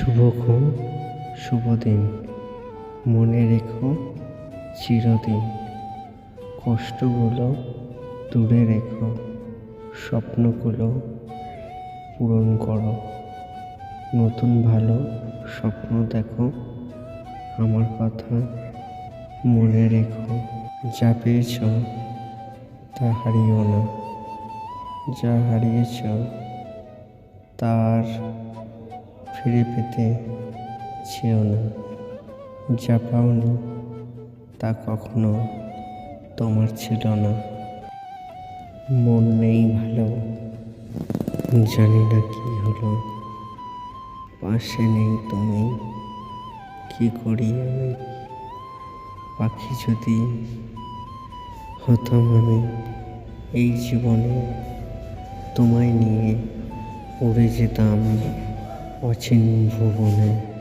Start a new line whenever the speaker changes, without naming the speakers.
শুভক্ষণ, শুভ দিন। মনে রেখো চিরদিন। কষ্টগুলো দূরে রেখো, স্বপ্নগুলো পূরণ করো। নতুন ভালো স্বপ্ন দেখো, আমার কথা মনে রেখো। যা পেয়েছ তা হারিও না, যা হারিয়েছ তা আর ফিরে পেতে চেও না। যা পাওনি তা কখনো তোমার ছিল না। মন নেই ভালো, জানি না কি হলো। পাশে নেই তুমি, কি করি আমি। পাখি যদি হতাম আমি এই জীবনে, তোমায় নিয়ে উড়ে যেতাম অচিন ভুবনে।